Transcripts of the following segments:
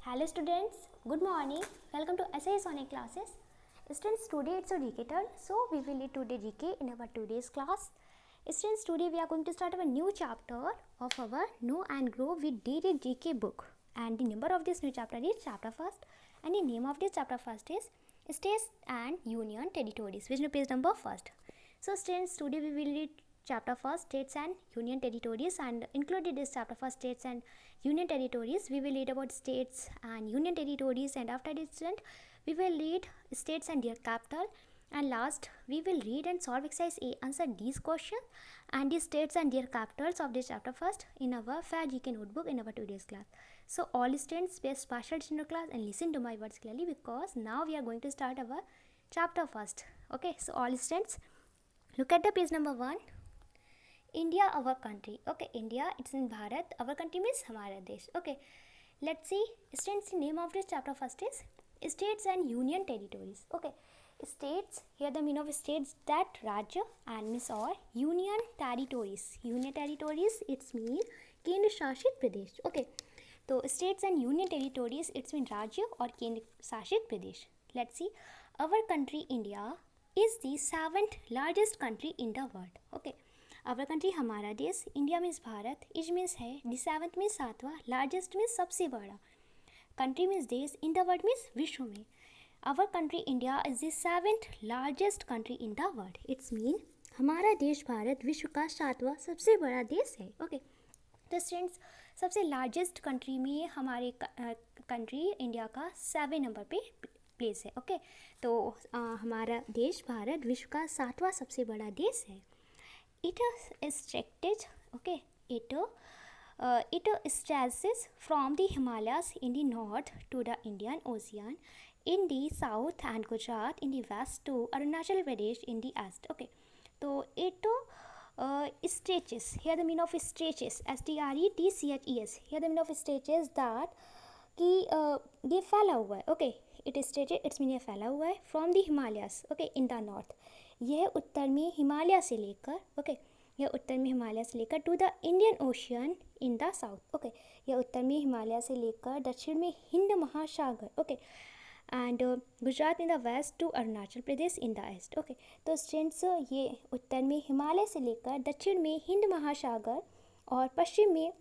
Hello students, good morning. Welcome to SI Sonic classes. Students, today it's a GK turn. So we will read today GK in our today's class. Students, today we are going to start our new chapter of our Know and Grow with Daily GK book. And the number of this new chapter is chapter first. And the name of this chapter first is States and Union Territories. Which page number first. So students, today we will read chapter first, States and Union Territories, and included this chapter first, States and Union Territories. We will read about states and union territories, and after this we will read states and their capital, and last we will read and solve exercise A, answer these questions and the states and their capitals of this chapter first in our fair GK notebook in our today's class. So all students pay special attention to class and listen to my words clearly, because now we are going to start our chapter first. Okay, so all students look at the page number 1. India, our country. Okay, India, it's in Bharat. Our country means हमारा देश. Okay, let's see. Students, the name of this chapter first is States and Union Territories. Okay, states, here the meaning of states, that Rajya, and means or Union Territories. Union Territories, it's mean केंद्र शासित प्रदेश. Okay, तो states and Union Territories, it's mean राज्य और केंद्र शासित प्रदेश. Let's see. Our country, India, is the 7th largest country in the world. Okay. Our country हमारा देश, India means Bharat, is means है, दी 7th मीन्स 7वां, लार्जेस्ट मीन्स सबसे बड़ा, कंट्री मीन्स देश, इन द वर्ल्ड मीन्स विश्व में. Our country India is the 7th largest country in the world. It's mean हमारा देश भारत विश्व का 7वां सबसे बड़ा देश है. ओके, तो स्टूडेंट्स, सबसे लार्जेस्ट कंट्री में हमारे कंट्री इंडिया का 7 नंबर पे प्लेस है. ओके, तो हमारा देश भारत विश्व का 7वां सबसे बड़ा देश है. It is stretches, okay. It stretches from the Himalayas in the north to the Indian Ocean in the south, and Gujarat in the west to Arunachal Pradesh in the east. Okay, so it stretches. Here the meaning of stretches, stretches. Here the meaning of stretches that कि ये फैला हुआ है. Okay, it stated, it's mean ये फैला हुआ है. From the Himalayas, okay, in the north, यह उत्तर में हिमालय से लेकर, ओके, यह उत्तर में हिमालय से लेकर to the Indian Ocean in the south. Okay, यह उत्तर में हिमालय से लेकर दक्षिण में हिंद महासागर. Okay, and Gujarat in the west to Arunachal Pradesh in the east. Okay, तो स्टूडेंट्स, ये उत्तर में हिमालय से लेकर दक्षिण में हिंद महासागर और पश्चिम में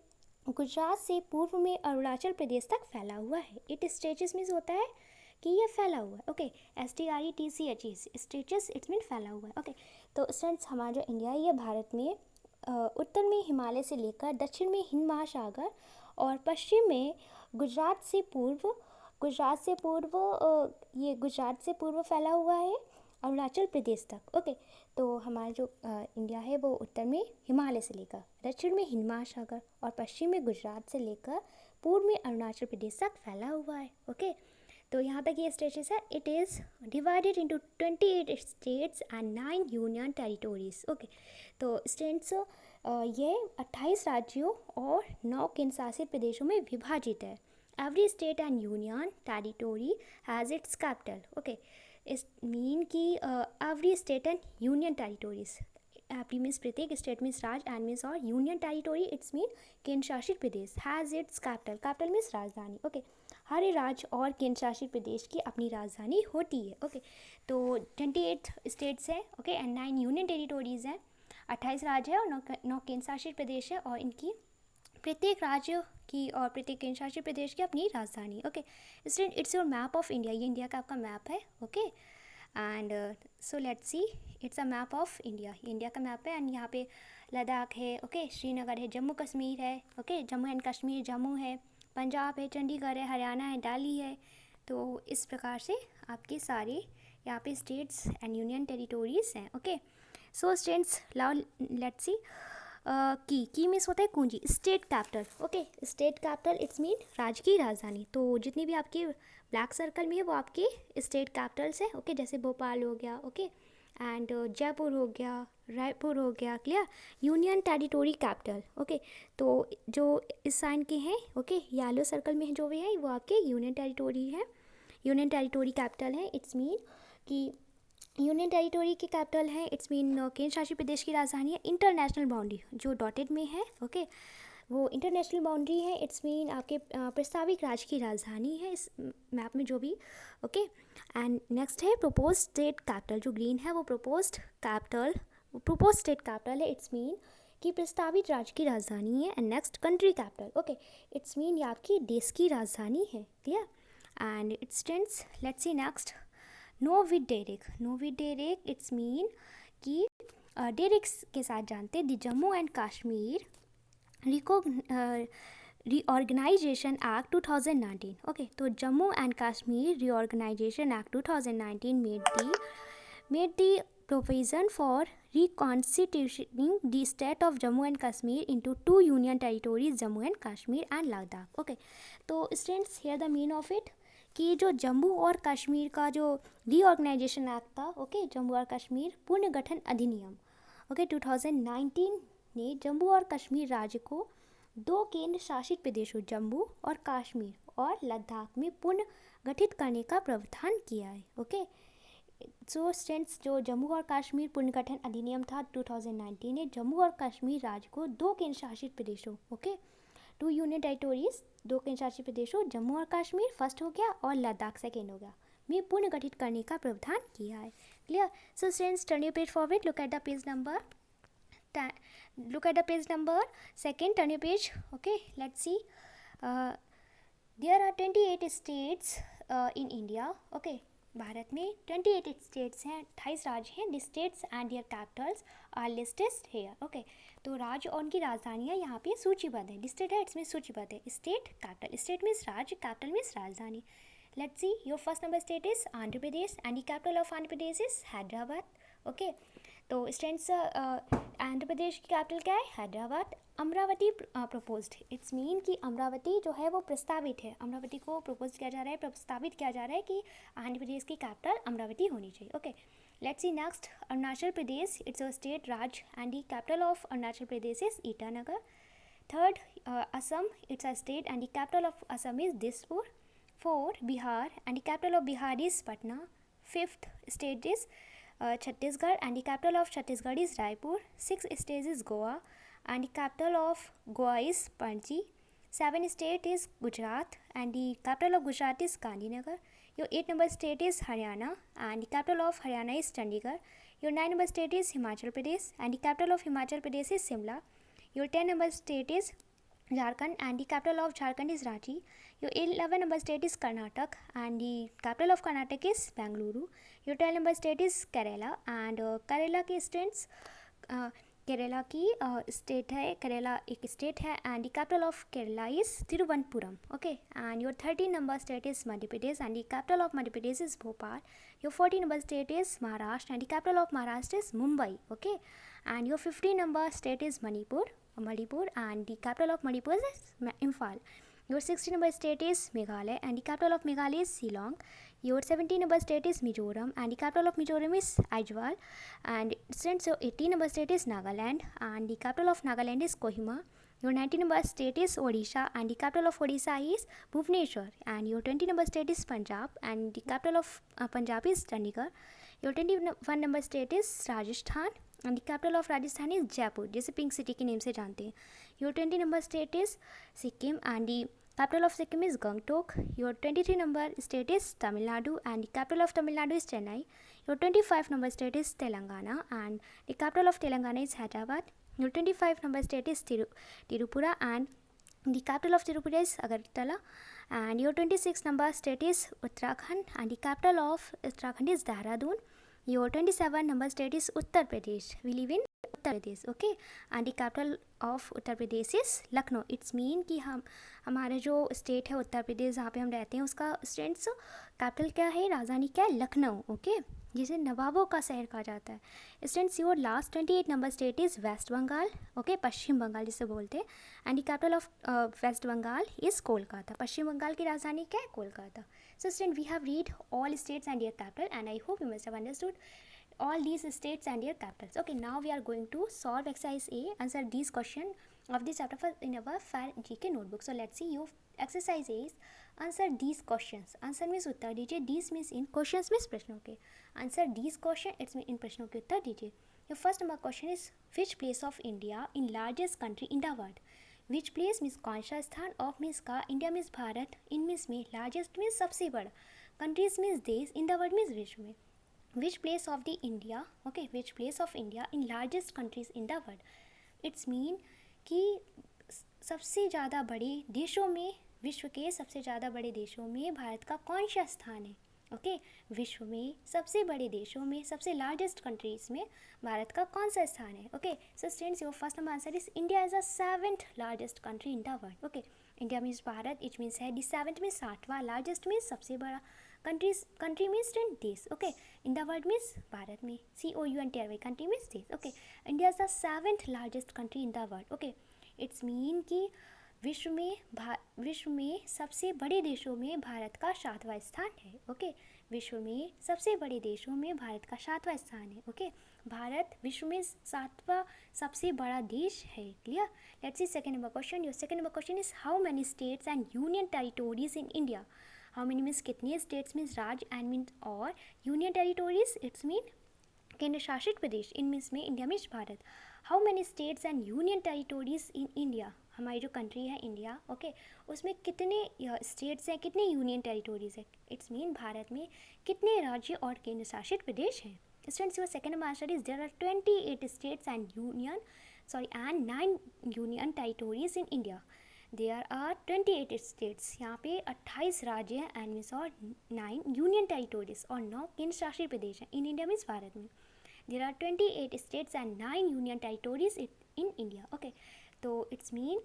गुजरात से पूर्व में अरुणाचल प्रदेश तक फैला हुआ है. इट स्ट्रेचेस मीन्स होता है कि ये फैला हुआ है. Okay, STRETCHES, stretches, it's mean फैला हुआ है. ओके, तो स्टूडेंट्स, हमारा जो इंडिया है ये भारत में उत्तर में हिमालय से लेकर दक्षिण में हिंद महासागर और पश्चिम में गुजरात से पूर्व ये गुजरात से पूर्व फैला हुआ है अरुणाचल प्रदेश तक. ओके, तो हमारा जो इंडिया है वो उत्तर में हिमालय से लेकर दक्षिण में हिंद महासागर और पश्चिम में गुजरात से लेकर पूर्व में अरुणाचल प्रदेश तक फैला हुआ है. ओके, तो यहाँ तक ये स्टेट्स है. It is divided into 28 states and 9 union territories. Okay, तो स्टेट्स ये 28 राज्यों और 9 केंद्र शासित प्रदेशों में विभाजित है. Every state and union territory has its capital. Okay, is mean की every state and union territories, every means प्रत्येक स्टेट मीन्स राज, एंड मीन्स और यूनियन टेरिटोरी इट्स मीन केंद्र शासित प्रदेश, has its capital. Capital means राजधानी. Okay, हर राज्य और केंद्र शासित प्रदेश की अपनी राजधानी होती है. ओके, तो 28 स्टेट्स हैं, ओके, एंड 9 यूनियन टेरिटोरीज हैं. 28 राज्य है और 9 केंद्र शासित प्रदेश है, और इनकी प्रत्येक राज्य की और प्रत्येक केंद्र शासित प्रदेश की अपनी राजधानी. Okay, student, it's your map of India. ये इंडिया का आपका मैप है. Okay, and so let's see, it's a map of India. ये इंडिया का मैप है, एंड यहाँ पे लद्दाख है, ओके, श्रीनगर है, जम्मू कश्मीर है, ओके, जम्मू एंड कश्मीर जम्मू है, पंजाब है, चंडीगढ़ है, हरियाणा है, दिल्ली है. तो इस प्रकार से आपके सारे यहाँ पे स्टेट्स एंड यूनियन टेरिटोरीज हैं. Okay, so students, now let's see. की मीन्स होता है कुंजी. State capital. Okay, state capital it's mean राज्य की राजधानी. तो जितनी भी आपके ब्लैक सर्कल में है वो आपके स्टेट कैपिटल्स है. ओके, जैसे भोपाल हो गया, ओके, एंड जयपुर हो गया, रायपुर हो गया. Clear? Union territory capital. Okay, तो जो इस साइन के हैं, ओके, येलो सर्कल में जो भी है वो आपके यूनियन टेरिटोरी है, यूनियन टेरिटोरी कैपिटल है. इट्स मीन कि यूनियन टेरिटोरी की कैपिटल है, इट्स मीन केंद्र शासित प्रदेश की राजधानी है. इंटरनेशनल बाउंड्री जो डॉटेड में है, ओके, वो इंटरनेशनल बाउंड्री है, इट्स मीन आपके प्रस्तावित राज्य की राजधानी है इस मैप में जो भी, ओके। एंड नेक्स्ट है प्रोपोज स्टेट कैपिटल, जो ग्रीन है वो प्रोपोज स्टेट कैपिटल है, इट्स मीन कि प्रस्तावित राज्य की राजधानी है। And next country capital, okay, it's mean ये आपकी देश की राजधानी है, clear. And it's tense, let's see next, know with Derek, it's mean कि डेरिक के साथ जानते हैं the Jammu and Kashmir reorganisation act 2019, okay. तो Jammu and Kashmir reorganisation act 2019 made the provision for reconstituting the state of Jammu and Kashmir into two union territories, Jammu and Kashmir and Ladakh, okay। तो students here the mean of it कि जो जम्मू और कश्मीर का जो reorganisation act था, okay, Jammu और कश्मीर पुनर्गठन अधिनियम, ओके, 2019 ने जम्मू और कश्मीर राज्य को दो केंद्र शासित प्रदेशों जम्मू और कश्मीर और लद्दाख में पुनर्गठित करने का प्रावधान किया है, ओके। सो स्टूडेंट्स, जो जम्मू और कश्मीर पुनर्गठन अधिनियम था 2019 ने जम्मू और कश्मीर राज्य को दो केंद्र शासित प्रदेशों, ओके, 2 यूनियन टेरिटोरीज, दो केंद्र शासित प्रदेशों जम्मू और कश्मीर फर्स्ट हो गया और लद्दाख सेकेंड हो गया, में पुनर्गठित करने का प्रावधान किया है, clear. So students, turn your page forward, look at the page number second, turn your page, okay, let's see, there are 28 states in India, okay। Bharat में 28 स्टेट्स हैं, 28 राज्य हैं। The states and their capitals are listed here, okay. तो राज्य और उनकी राजधानियाँ यहाँ पे सूचीबद्ध है, लिस्टेड है, इसमें सूचीबद्ध है। स्टेट कैपिटल, स्टेट मीन्स राज्य, कैपिटल मीन्स राजधानी। Let's see, your first number state is Andhra Pradesh and the capital of Andhra Pradesh is Hyderabad, okay. तो स्टूडेंट्स, आंध्र प्रदेश की कैपिटल क्या है? Hyderabad. Amravati proposed, it's mean कि अमरावती जो है वो प्रस्तावित है, अमरावती को प्रपोज किया जा रहा है, प्रस्तावित किया जा रहा है कि आंध्र प्रदेश की कैपिटल अमरावती होनी चाहिए, okay. Let's see next, Arunachal Pradesh, it's a state राज्य and the capital of Arunachal Pradesh is Itanagar. Third, Assam, it's a state and the capital of Assam is Dispur. Fourth, Bihar and the capital of Bihar is Patna. Fifth state is Chhattisgarh and the capital of Chhattisgarh is Raipur. Sixth state is Goa and the capital of Goa is Panji. Seventh state is Gujarat and the capital of Gujarat is Gandhinagar. Your 8 number state is Haryana and the capital of Haryana is Chandigarh. Your 9 number state is Himachal Pradesh and the capital of Himachal Pradesh is Shimla. Your 10 number state is Jharkhand and the capital of Jharkhand is Ranchi. Your 11 number state is Karnataka and the capital of Karnataka is Bengaluru. Your 12 number state is Kerala and Kerala की states, Kerala की state है, केरला एक state है and the capital of Kerala is Thiruvananthapuram, okay. And your 13 number state is Madhya Pradesh and the capital of Madhya Pradesh is Bhopal. Your 14 number state is Maharashtra and the capital of Maharashtra is Mumbai, okay. And your 15 number state is Manipur and the capital of Manipur is Imphal. Your 16 number state is Meghalaya and the capital of Meghalaya is Shillong. Your 17 number state is Mizoram and the capital of Mizoram is Aizawl. And since your 18 number state is Nagaland and the capital of Nagaland is Kohima. Your 19 number state is Odisha and the capital of Odisha is Bhubaneswar. And your 20 number state is Punjab and the capital of Punjab is Chandigarh. Your 21 number state is Rajasthan and the capital of Rajasthan is Jaipur, जैसे pink city के name से जानते हैं। Your 20 number state is Sikkim and the capital of Sikkim is Gangtok. Your 23 number state is Tamil Nadu and the capital of Tamil Nadu is Chennai. Your 25 number state is Telangana and the capital of Telangana is Hyderabad. Your 25 number state is Tirupura and the capital of Tirupura is Agartala. And your 26 number state is Uttarakhand and the capital of Uttarakhand is Dehradun. Your 27 number state is Uttar Pradesh. We live in Uttar Pradesh, okay. And the capital of Uttar Pradesh is Lucknow. It's mean कि हमारे जो state है उत्तर प्रदेश जहाँ पे हम रहते हैं उसका स्टेट्स कैपिटल क्या है, राजधानी क्या है, लखनऊ, ओके, जिसे नवाबों का शहर कहा जाता है। Students, your last 28 number state is West Bengal, okay, Paschim Bengal जिसे बोलते हैं। And the capital of West Bengal is Kolkata. Paschim Bengal की राजधानी क्या है, Kolkata. So student, we have read all states and their capital and I hope you must have understood all these states and their capitals. Okay, now we are going to solve exercise A, answer these question of this chapter in our FAIR GK notebook. So let's see, your exercise A is answer these questions. Answer means उत्तर दीजिए, these means in, questions means प्रश्नों के। Answer these question, it's mean in प्रश्नों के उत्तर दीजिए। Your first number question is which place of India in largest country in the world? Which place means कौन सा स्थान, of means का, India means Bharat, इन means में, लार्जेस्ट मीन्स सबसे बड़ा, कंट्रीज मीन्स देश, इन द वर्ल्ड मीन्स विश्व में. Which place of the India, okay, which place of India in largest countries in the world. It's mean कि सबसे ज़्यादा बड़े देशों में, विश्व के सबसे ज़्यादा बड़े देशों में भारत का कौन सा स्थान है. ओके, विश्व में सबसे बड़े देशों में, सबसे लार्जेस्ट कंट्रीज में भारत का कौन सा स्थान है. Okay, so students your first number answer is India is the 7th largest country in the world. Okay, India means Bharat, it means है दी 7th मीन्स 7वां, लार्जेस्ट मीन्स सबसे बड़ा, कंट्री मीन्स देश. Okay, in the world means Bharat में, COUNTRY, country means देश. Okay, India is the 7th largest country in the world. Okay, it's mean कि विश्व में सबसे बड़े देशों में भारत का 7वां स्थान है. ओके, विश्व में सबसे बड़े देशों में भारत का 7वां स्थान है. ओके, भारत विश्व में 7वां सबसे बड़ा देश है. Clear. Let's see second number question. Your second number question is how many states and union territories in India. How many means कितने स्टेट्स मीन्स राज्य, एंड मीन्स और यूनियन टेरिटोरीज इट्स मीन केंद्र शासित प्रदेश, इन मीन्स में, India means Bharat. How many states and union territories in India, हमारी जो country है India, okay, उसमें कितने स्टेट्स हैं, कितने यूनियन टेरिटोरीज है. इट्स मीन भारत में कितने राज्य और केंद्र शासित प्रदेश हैं. Students your second number answer is there are 28 states and 9 union territories in India. There are 28 states, यहाँ पे 28 राज्य हैं, एंड मीन्स और 9 यूनियन टेरिटोरीज और 9 केंद्र शासित प्रदेश हैं इन इंडिया मीन्स भारत में. There are 28 states and 9 union territories in India. Okay, so it's mean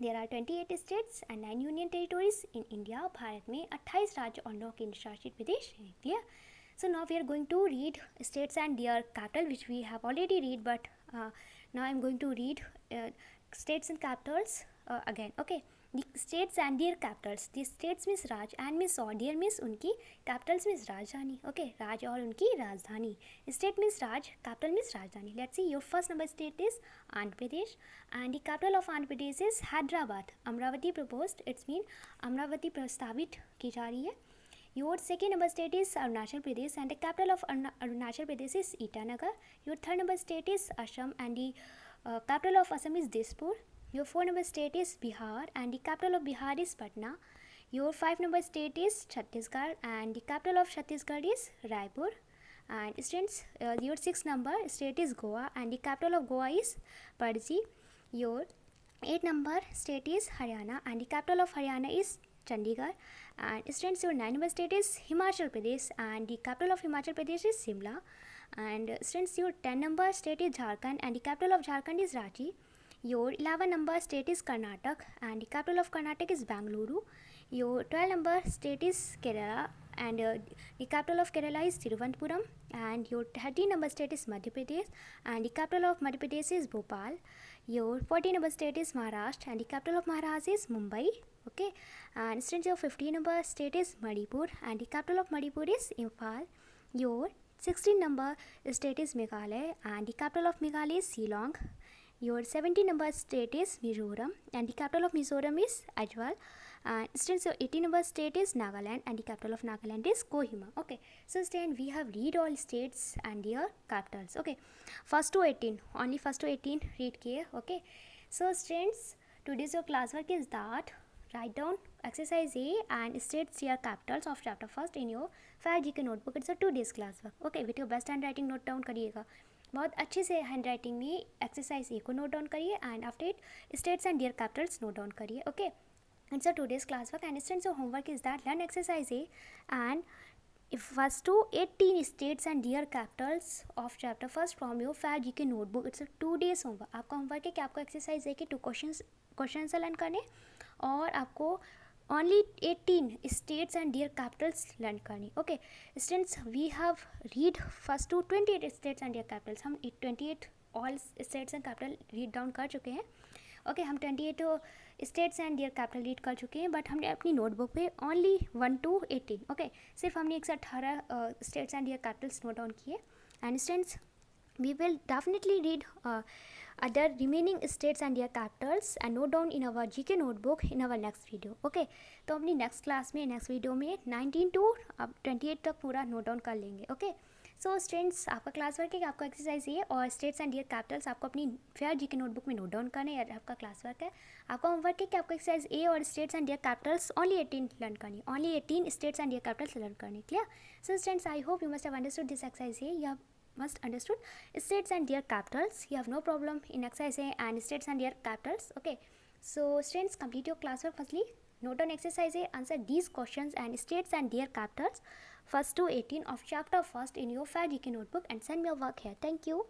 there are 28 states and 9 union territories in India. Bharat में 28 राज्य और 9 केंद्र शासित प्रदेश हैं. Clear? So now we are going to read states and their capital, which we have already read, but now I am going to read states and capitals again. Okay, the states and their capitals. The states means Raj, and means और, their means उनकी, capitals means राजधानी. Okay, राज और उनकी राजधानी. State means राज, capital means राजधानी. Let's see, your first number state is Andhra Pradesh, and the capital of Andhra Pradesh is Hyderabad. Amravati proposed, it's mean Amravati प्रस्तावित की जा रही है. Your second number state is Arunachal Pradesh, and the capital of Arunachal Pradesh is Itanagar. Your third number state is Assam, and the capital of Assam is Dispur. Your 4 number state is Bihar, and the capital of Bihar is Patna. Your 5 number state is Chhattisgarh, and the capital of Chhattisgarh is Raipur. And students, your 6 number state is Goa, and the capital of Goa is Panaji. Your 8 number state is Haryana, and the capital of Haryana is Chandigarh. And students, your 9 number state is Himachal Pradesh, and the capital of Himachal Pradesh is Shimla. And students, your 10 number state is Jharkhand, and the capital of Jharkhand is Ranchi. Your 11 number state is Karnataka, and the capital of Karnataka is Bangalore. Your 12 number state is Kerala, and the capital of Kerala is Thiruvananthapuram. And your 13 number state is Madhya Pradesh, and the capital of Madhya Pradesh is Bhopal. Your 14 number state is Maharashtra, and the capital of Maharashtra is Mumbai. Okay, and since your 15 number state is Manipur, and the capital of Manipur is Imphal. Your 16 number state is Meghalaya, and the capital of Meghalaya is Shillong. Your 17 number state is Mizoram, and the capital of Mizoram is Aizawl. And since your 18 number state is Nagaland, and the capital of Nagaland is Kohima. Okay, so then we have read all states and their capitals. Okay, first to 18, only first to 18 read here. Okay, so students, today's your classwork is that write down exercise A and state their capitals of chapter first in your 5 GK notebook. It's a 2 days classwork. Okay, with your best handwriting note down करिएगा, बहुत अच्छे से handwriting में exercise A को note down करिए, and after it states and their capitals note down करिए. Okay, it's a today's class work, and students your homework is that learn exercise A and first two 18 states and their capitals of chapter first from your 5 GK notebook. It's a 2 days homework. आपका homework है कि आपको exercise ए के 2 question learn करने, और आपको only 18 states and their capitals learn करनी. Okay, students, we have read first to 28 states and their capitals. हम 28 all states and capital read down कर चुके हैं. Okay, हम 28 states and their capital read कर चुके हैं, बट हमने अपनी नोटबुक पे only 1 to 18. Okay, सिर्फ हमने 118 states and their capitals note down किए. And students, we will definitely read other remaining states and their capitals and note down in our GK notebook in our next video. Okay, तो अपनी next class में, next video में 19 to 28 तक पूरा note down कर लेंगे. Okay, so students, आपका class work है कि आपको एक्सरसाइज ये और स्टेट्स एंड डियर कैपिटल्स आपको अपनी फेयर जी के नोटबुक में नोट डाउन करना है। आपका क्लास वर्क है, आपका होमवर्क है कि आपको एक्सरसाइज ए और states and their capitals only 18 learn करनी, only 18 states and their capitals learn करनी। Clear? So students, I hope you must have understood this exercise A. You have must understood states and their capitals. You have no problem in exercise A and states and their capitals. Okay, so students, complete your classwork. Firstly, note on exercise A, answer these questions and states and their capitals first to 18 of chapter first in your fair GK notebook and send me your work here. Thank you.